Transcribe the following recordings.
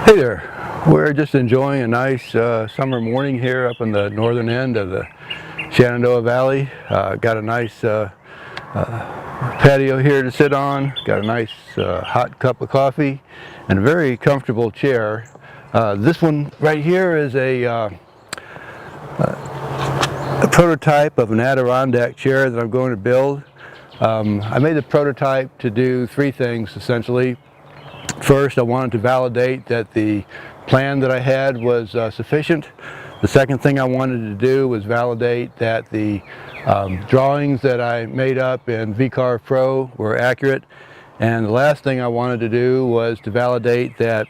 Hey there, we're just enjoying a nice summer morning here up in the northern end of the Shenandoah Valley. Got a nice patio here to sit on, got a nice hot cup of coffee, and a very comfortable chair. This one right here is a prototype of an Adirondack chair that I'm going to build. I made the prototype to do three things essentially. First, I wanted to validate that the plan that I had was sufficient. The second thing I wanted to do was validate that the drawings that I made up in VCarve Pro were accurate. And the last thing I wanted to do was to validate that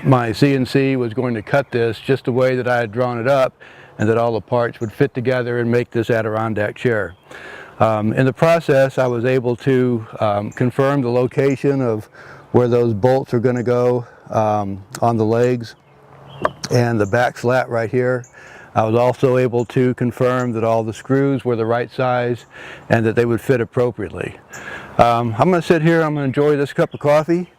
my CNC was going to cut this just the way that I had drawn it up, and that all the parts would fit together and make this Adirondack chair. In the process, I was able to confirm the location of where those bolts are going to go on the legs and the back slat right here. I was also able to confirm that all the screws were the right size and that they would fit appropriately. I'm going to sit here, I'm going to enjoy this cup of coffee,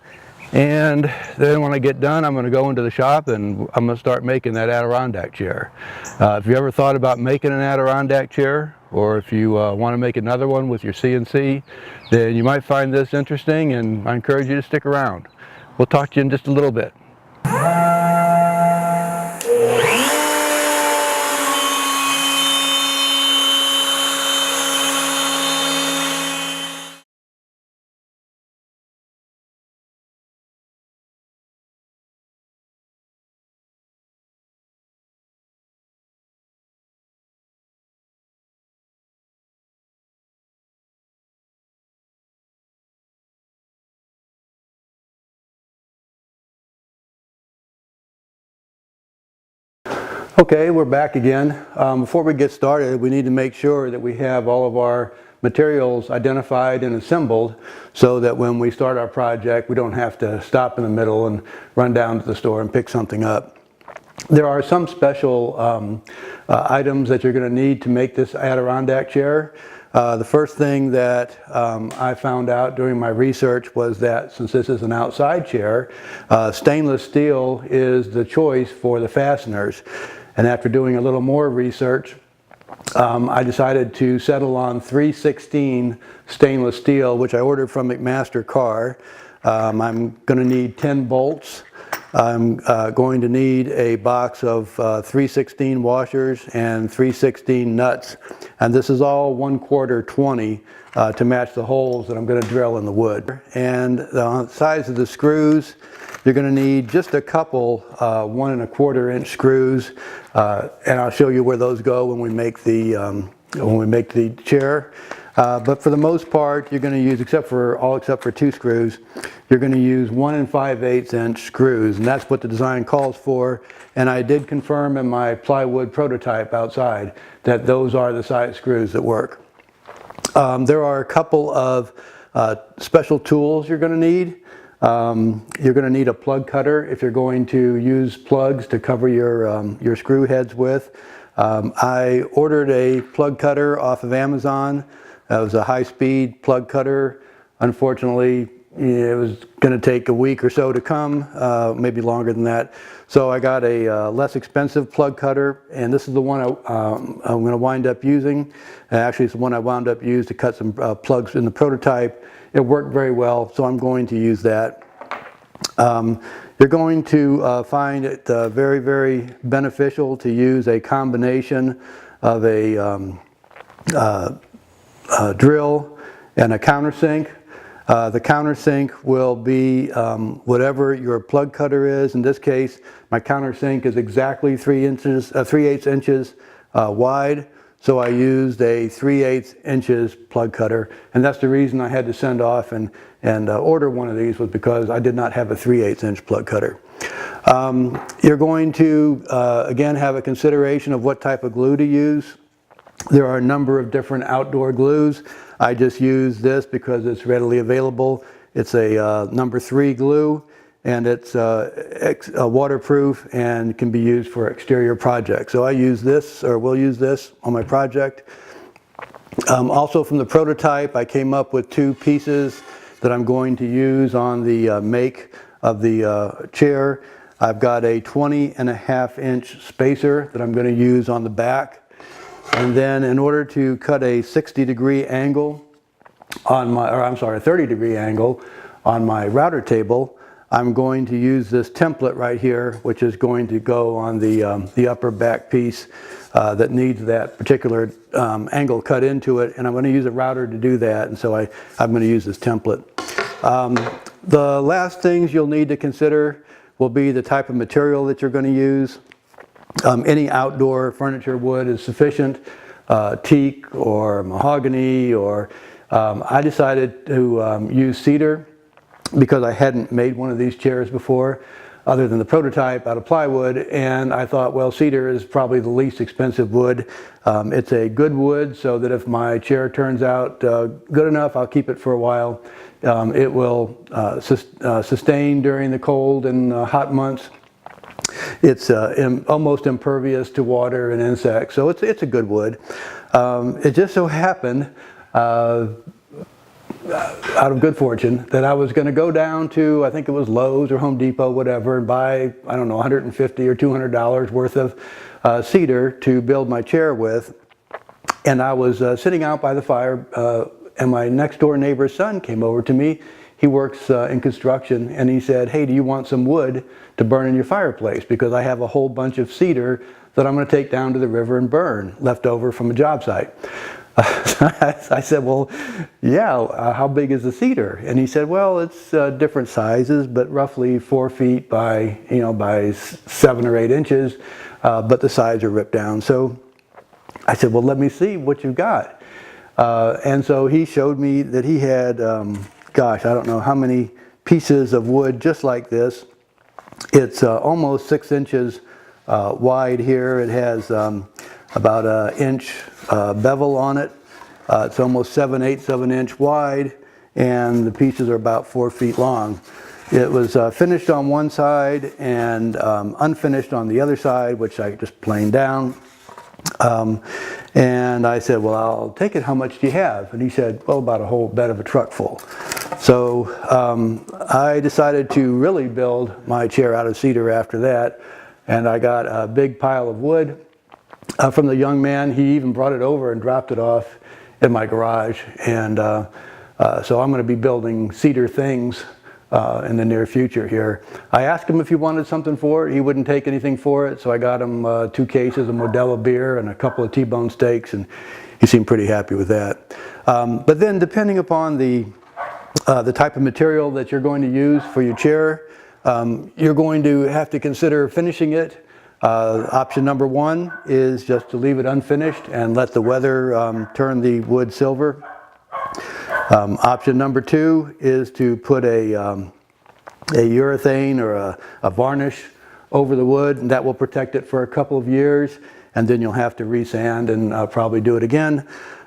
and then when I get done I'm going to go into the shop and I'm going to start making that Adirondack chair. If you ever thought about making an Adirondack chair, or if you want to make another one with your CNC, then you might find this interesting, and I encourage you to stick around. We'll talk to you in just a little bit. Okay, we're back again. Before we get started, we need to make sure that we have all of our materials identified and assembled so that when we start our project, we don't have to stop in the middle and run down to the store and pick something up. There are some special items that you're going to need to make this Adirondack chair. The first thing that I found out during my research was that since this is an outside chair, stainless steel is the choice for the fasteners. And after doing a little more research, I decided to settle on 316 stainless steel, which I ordered from McMaster Car. I'm going to need 10 bolts. I'm going to need a box of 316 washers and 316 nuts. And this is all 1/4 20 to match the holes that I'm going to drill in the wood. And the size of the screws, you're going to need just a couple 1 1/4 inch screws, and I'll show you where those go when we make the chair. But for the most part, you're going to use, except for 2 screws, you're going to use 1 5/8 inch screws, and that's what the design calls for. And I did confirm in my plywood prototype outside that those are the size screws that work. There are a couple of special tools you're going to need. You're going to need a plug cutter if you're going to use plugs to cover your screw heads with. I ordered a plug cutter off of Amazon. It was a high-speed plug cutter. Unfortunately, it was going to take a week or so to come, maybe longer than that. So I got a less expensive plug cutter, and this is the one I'm going to wind up using. Actually, it's the one I wound up using to cut some plugs in the prototype. It worked very well, so I'm going to use that. You're going to find it very, very beneficial to use a combination of a drill and a countersink. The countersink will be whatever your plug cutter is. In this case, my countersink is exactly 3/8 inches wide. So I used a 3/8 inches plug cutter, and that's the reason I had to send off and order one of these, was because I did not have a 3/8 inch plug cutter. You're going to again have a consideration of what type of glue to use. There are a number of different outdoor glues. I just use this because it's readily available. It's a number 3 glue, and it's waterproof and can be used for exterior projects. So I use this, or will use this on my project. Also from the prototype, I came up with 2 pieces that I'm going to use on the make of the chair. I've got a 20.5-inch spacer that I'm going to use on the back. And then in order to cut a 60-degree angle on my, or I'm sorry, a 30-degree angle on my router table, I'm going to use this template right here, which is going to go on the upper back piece that needs that particular angle cut into it. And I'm going to use a router to do that. And so I'm going to use this template. The last things you'll need to consider will be the type of material that you're going to use. Any outdoor furniture wood is sufficient, teak or mahogany, or I decided to use cedar because I hadn't made one of these chairs before other than the prototype out of plywood, and I thought, well, cedar is probably the least expensive wood. It's a good wood, so that if my chair turns out good enough, I'll keep it for a while. It will sustain during the cold and hot months. It's almost impervious to water and insects, so it's a good wood. It just so happened, out of good fortune, that I was going to go down to, I think it was Lowe's or Home Depot, whatever, and buy, I don't know, $150 or $200 worth of cedar to build my chair with. And I was sitting out by the fire, and my next door neighbor's son came over to me. He works in construction, and he said, "Hey, do you want some wood to burn in your fireplace? Because I have a whole bunch of cedar that I'm going to take down to the river and burn, left over from a job site." I said, "Well, yeah, how big is the cedar?" And he said, "Well, it's different sizes, but roughly 4 feet by, by 7 or 8 inches, but the sides are ripped down." So I said, "Well, let me see what you've got." And so he showed me that he had, gosh, I don't know how many pieces of wood just like this. It's almost 6 inches wide here. It has about an inch bevel on it. It's almost 7/8 of an inch wide, and the pieces are about 4 feet long. It was finished on one side and unfinished on the other side, which I just planed down. And I said, "Well, I'll take it. How much do you have?" And he said, "Well, about a whole bed of a truck full." So I decided to really build my chair out of cedar after that, and I got a big pile of wood from the young man. He even brought it over and dropped it off in my garage, and so I'm going to be building cedar things in the near future here. I asked him if he wanted something for it. He wouldn't take anything for it, so I got him 2 cases of Modelo beer and a couple of T-bone steaks, and he seemed pretty happy with that. But then, depending upon the type of material that you're going to use for your chair, you're going to have to consider finishing it. Option number 1 is just to leave it unfinished and let the weather turn the wood silver. Option number 2 is to put a urethane or a varnish over the wood, and that will protect it for a couple of years, and then you'll have to resand and probably do it again.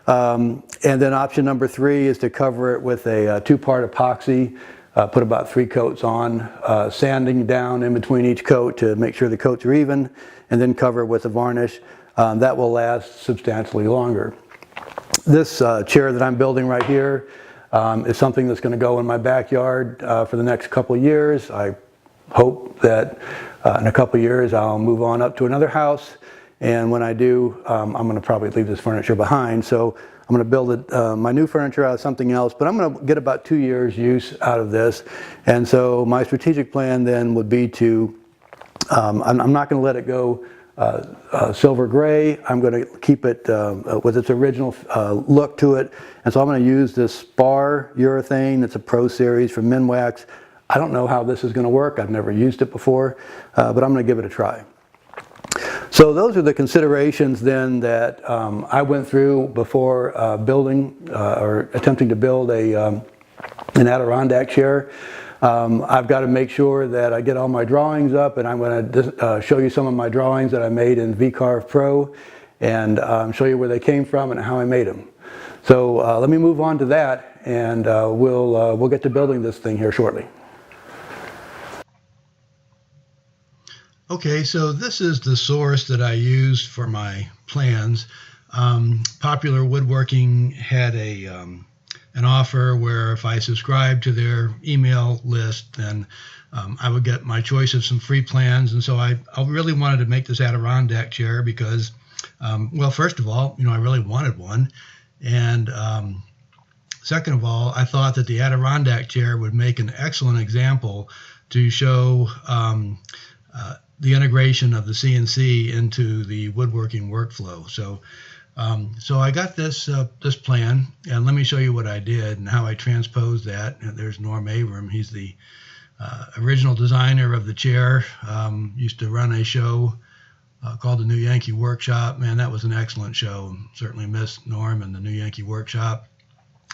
And then option number 3 is to cover it with a 2-part epoxy. Put about 3 coats on, sanding down in between each coat to make sure the coats are even, and then cover it with a varnish. That will last substantially longer. This chair that I'm building right here is something that's going to go in my backyard for the next couple of years. I hope that in a couple of years I'll move on up to another house, and when I do, I'm going to probably leave this furniture behind. So I'm going to build my new furniture out of something else, but I'm going to get about 2 years use out of this. And so my strategic plan then would be to, I'm not going to let it go silver gray. I'm going to keep it with its original look to it. And so I'm going to use this spar urethane. It's a Pro Series from Minwax. I don't know how this is going to work. I've never used it before, but I'm going to give it a try. So those are the considerations then that I went through before building or attempting to build an Adirondack chair. I've got to make sure that I get all my drawings up, and I'm going to show you some of my drawings that I made in VCarve Pro, and show you where they came from and how I made them. So let me move on to that, and we'll get to building this thing here shortly. Okay, so this is the source that I used for my plans. Popular Woodworking had a an offer where if I subscribed to their email list, then I would get my choice of some free plans. And so I really wanted to make this Adirondack chair because, well, first of all, I really wanted one. And second of all, I thought that the Adirondack chair would make an excellent example to show the integration of the CNC into the woodworking workflow. So I got this plan, and let me show you what I did and how I transposed that. And there's Norm Abram. He's the original designer of the chair. Used to run a show called the New Yankee Workshop. Man, that was an excellent show. Certainly miss Norm and the New Yankee Workshop.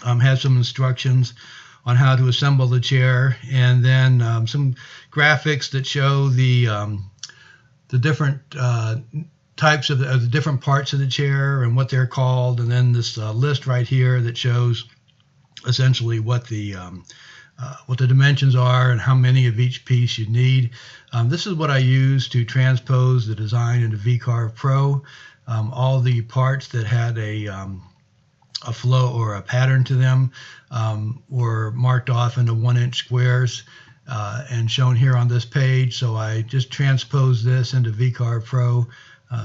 Had some instructions on how to assemble the chair, and then some graphics that show the different types of the different parts of the chair and what they're called, and then this list right here that shows essentially what the dimensions are and how many of each piece you need. This is what I use to transpose the design into VCarve Pro. All the parts that had a flow or a pattern to them were marked off into 1-inch squares and shown here on this page. So I just transposed this into VCarve Pro.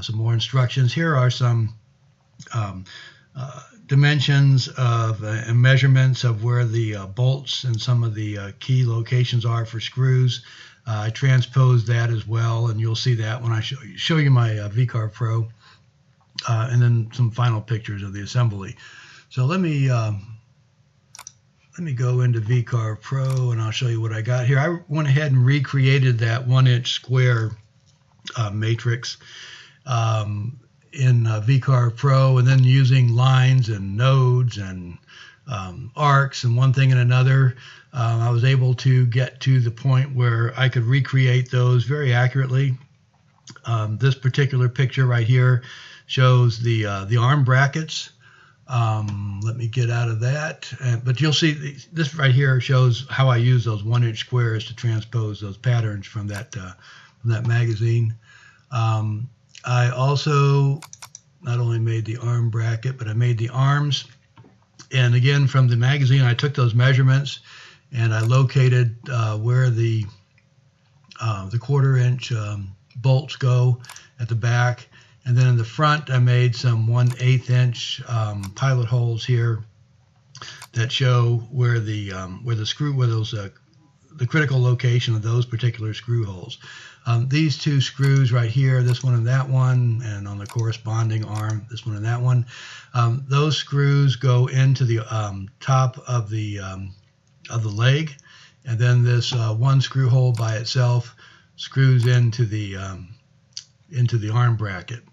Some more instructions. Here are some dimensions of and measurements of where the bolts and some of the key locations are for screws. I transposed that as well, and you'll see that when I show you my VCarve Pro, and then some final pictures of the assembly. So let me go into VCarve Pro, and I'll show you what I got here. I went ahead and recreated that 1-inch square matrix in VCarve Pro, and then using lines and nodes and arcs and one thing and another, I was able to get to the point where I could recreate those very accurately. This particular picture right here shows the arm brackets. Let me get out of that. But you'll see this right here shows how I use those 1-inch squares to transpose those patterns from that magazine. I also not only made the arm bracket, but I made the arms. And again, from the magazine, I took those measurements and I located where the 1/4-inch bolts go at the back. And then in the front, I made some 1/8-inch pilot holes here that show where the critical location of those particular screw holes. These two screws right here, this one and that one, and on the corresponding arm, this one and that one, those screws go into the top of the leg, and then this one screw hole by itself screws into the arm bracket.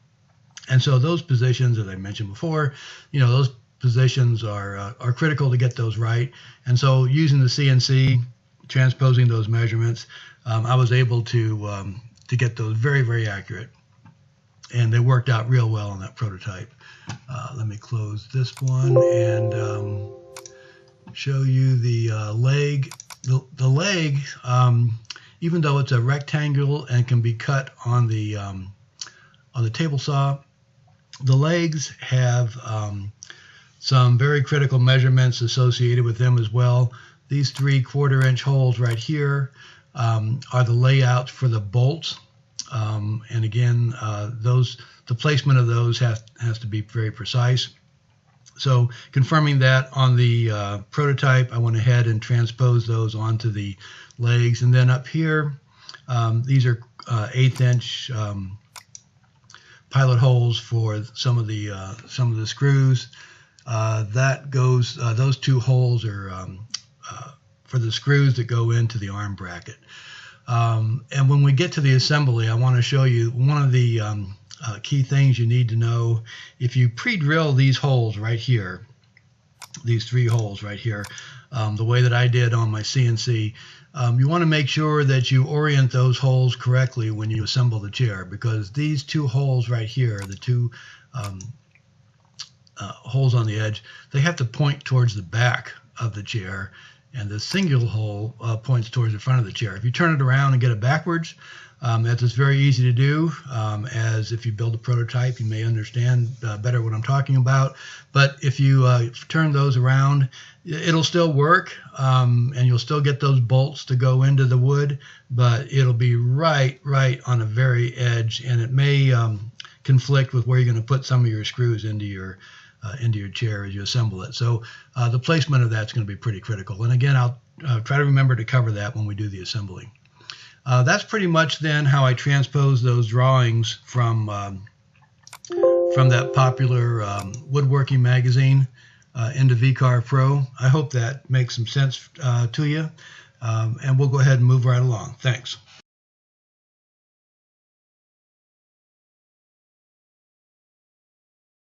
And so those positions, as I mentioned before, those positions are critical to get those right. And so using the CNC, transposing those measurements, I was able to get those very, very accurate, and they worked out real well on that prototype. Let me close this one and show you the leg. The leg, even though it's a rectangle and can be cut on the table saw, the legs have some very critical measurements associated with them as well. These 3/4-inch holes right here are the layouts for the bolts, and again, the placement of those has to be very precise. So confirming that on the prototype, I went ahead and transposed those onto the legs, and then up here, these are 1/8-inch pilot holes for some of the screws. Those two holes are for the screws that go into the arm bracket. And when we get to the assembly, I want to show you one of the key things you need to know. If you pre-drill these holes right here, these 3 holes right here, the way that I did on my CNC, you want to make sure that you orient those holes correctly when you assemble the chair, because these 2 holes right here, the 2 holes on the edge, they have to point towards the back of the chair, and the single hole points towards the front of the chair. If you turn it around and get it backwards, That is very easy to do, as if you build a prototype, you may understand better what I'm talking about. But if you turn those around, it'll still work, and you'll still get those bolts to go into the wood, but it'll be right on the very edge, and it may conflict with where you're going to put some of your screws into your chair as you assemble it. So the placement of that's going to be pretty critical. And again, I'll try to remember to cover that when we do the assembly. That's pretty much then how I transpose those drawings from that popular woodworking magazine into VCarve Pro. I hope that makes some sense to you, and we'll go ahead and move right along. Thanks.